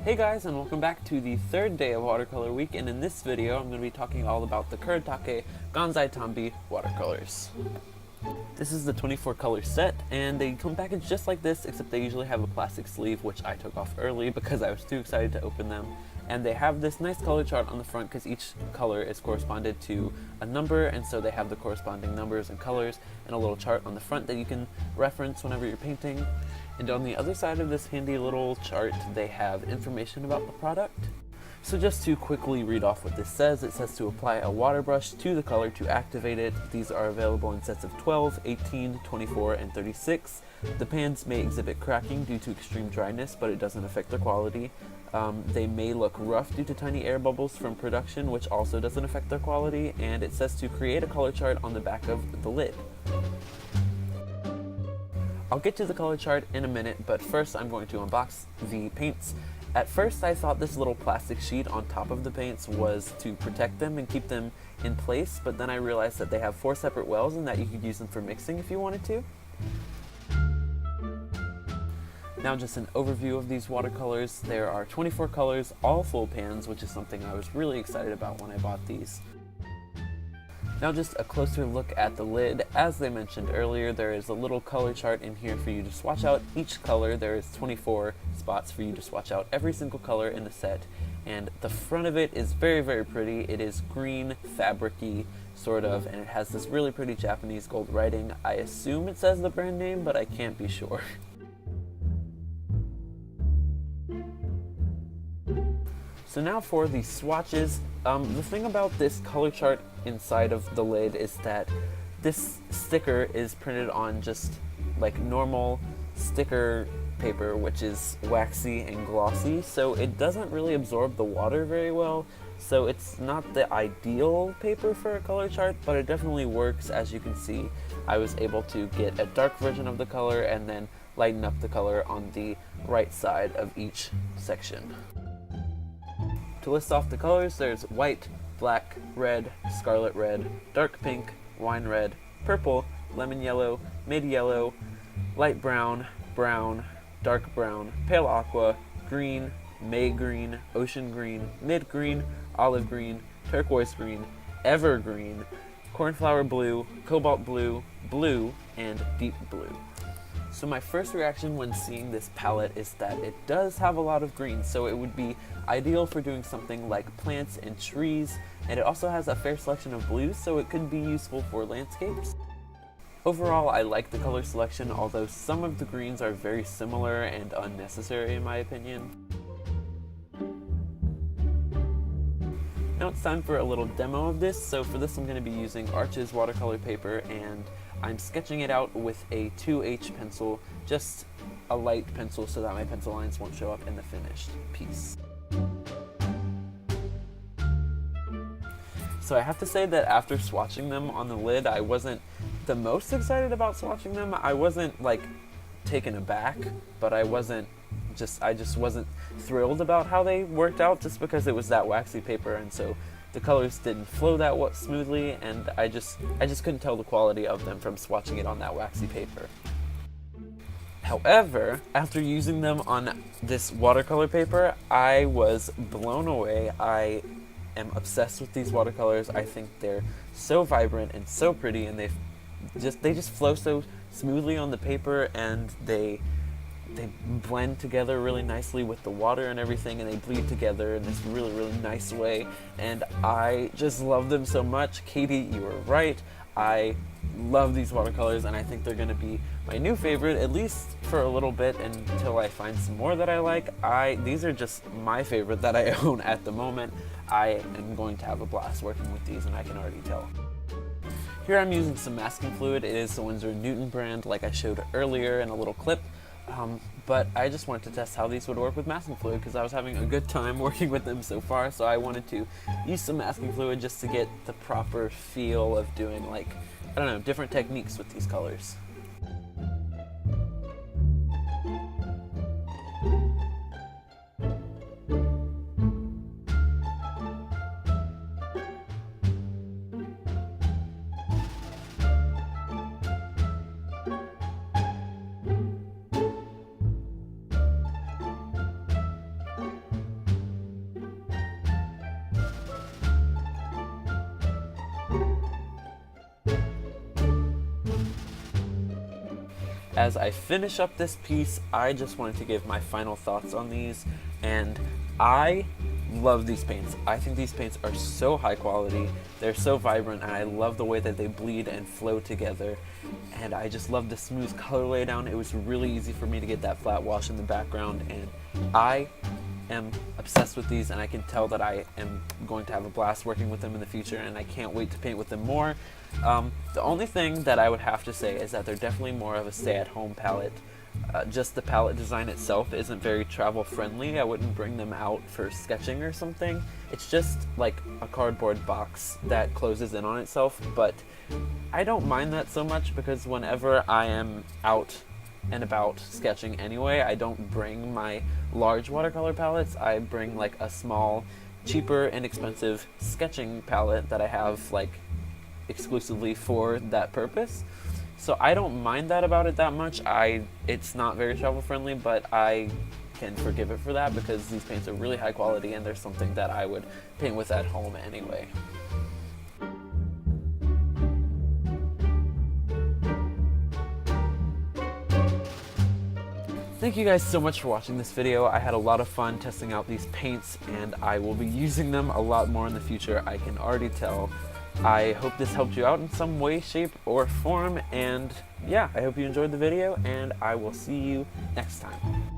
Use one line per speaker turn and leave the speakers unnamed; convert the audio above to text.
Hey guys, and welcome back to the third day of Watercolor Week, and in this video I'm going to be talking all about the Kuretake Gansai Tambi watercolors. This is the 24 color set, and they come packaged just like this, except they usually have a plastic sleeve, which I took off early because I was too excited to open them. And they have this nice color chart on the front because each color is corresponded to a number, and so they have the corresponding numbers and colors and a little chart on the front that you can reference whenever you're painting. And on the other side of this handy little chart, they have information about the product. So just to quickly read off what this says, it says to apply a water brush to the color to activate it. These are available in sets of 12, 18, 24, and 36. The pans may exhibit cracking due to extreme dryness, but it doesn't affect their quality. They may look rough due to tiny air bubbles from production, which also doesn't affect their quality. And it says to create a color chart on the back of the lid. I'll get to the color chart in a minute, but first I'm going to unbox the paints. At first I thought this little plastic sheet on top of the paints was to protect them and keep them in place, but then I realized that they have 4 separate wells and that you could use them for mixing if you wanted to. Now just an overview of these watercolors. There are 24 colors, all full pans, which is something I was really excited about when I bought these. Now just a closer look at the lid. As they mentioned earlier, there is a little color chart in here for you to swatch out each color. There is 24 spots for you to swatch out every single color in the set, and the front of it is very, very pretty. It is green, fabric-y, sort of, and it has this really pretty Japanese gold writing. I assume it says the brand name, but I can't be sure. So now for the swatches. The thing about this color chart inside of the lid is that this sticker is printed on just like normal sticker paper, which is waxy and glossy, so it doesn't really absorb the water very well. So it's not the ideal paper for a color chart, but it definitely works. As you can see, I was able to get a dark version of the color and then lighten up the color on the right side of each section. To list off the colors, there's white, black, red, scarlet red, dark pink, wine red, purple, lemon yellow, mid yellow, light brown, brown, dark brown, pale aqua, green, May green, ocean green, mid green, olive green, turquoise green, evergreen, cornflower blue, cobalt blue, blue, and deep blue. So my first reaction when seeing this palette is that it does have a lot of green, so it would be ideal for doing something like plants and trees, and it also has a fair selection of blues, so it could be useful for landscapes. Overall, I like the color selection, although some of the greens are very similar and unnecessary in my opinion. Now it's time for a little demo of this. So for this I'm going to be using Arch's watercolor paper, and I'm sketching it out with a 2H pencil, just a light pencil so that my pencil lines won't show up in the finished piece. So I have to say that after swatching them on the lid, I wasn't the most excited about swatching them. I wasn't like taken aback, but I just wasn't thrilled about how they worked out, just because it was that waxy paper, and so the colors didn't flow that smoothly, and I just couldn't tell the quality of them from swatching it on that waxy paper. However, after using them on this watercolor paper, I was blown away. I am obsessed with these watercolors. I think they're so vibrant and so pretty, and they just flow so smoothly on the paper, and they blend together really nicely with the water and everything, and they bleed together in this really, really nice way, and I just love them so much. Katie, you were right. I love these watercolors, and I think they're going to be my new favorite, at least for a little bit until I find some more that I like. These are just my favorite that I own at the moment. I am going to have a blast working with these, and I can already tell. Here I'm using some masking fluid. It is the Winsor Newton brand, like I showed earlier in a little clip. But I just wanted to test how these would work with masking fluid because I was having a good time working with them so far, so I wanted to use some masking fluid just to get the proper feel of doing, like, I don't know, different techniques with these colors. as I finish up this piece, I just wanted to give my final thoughts on these, and I love these paints. I think these paints are so high quality, they're so vibrant, and I love the way that they bleed and flow together, and I just love the smooth color laydown. It was really easy for me to get that flat wash in the background, and I am obsessed with these, and I can tell that I am going to have a blast working with them in the future, and I can't wait to paint with them more. The only thing that I would have to say is that they're definitely more of a stay-at-home palette. Just the palette design itself isn't very travel friendly. I wouldn't bring them out for sketching or something. It's just like a cardboard box that closes in on itself, but I don't mind that so much because whenever I am out and about sketching anyway, I don't bring my large watercolor palettes. I bring like a small, cheaper, inexpensive sketching palette that I have like exclusively for that purpose. So I don't mind that about it that much. It's not very travel friendly, but I can forgive it for that because these paints are really high quality and they're something that I would paint with at home anyway. Thank you guys so much for watching this video. I had a lot of fun testing out these paints, and I will be using them a lot more in the future, I can already tell. I hope this helped you out in some way, shape, or form, and yeah, I hope you enjoyed the video, and I will see you next time.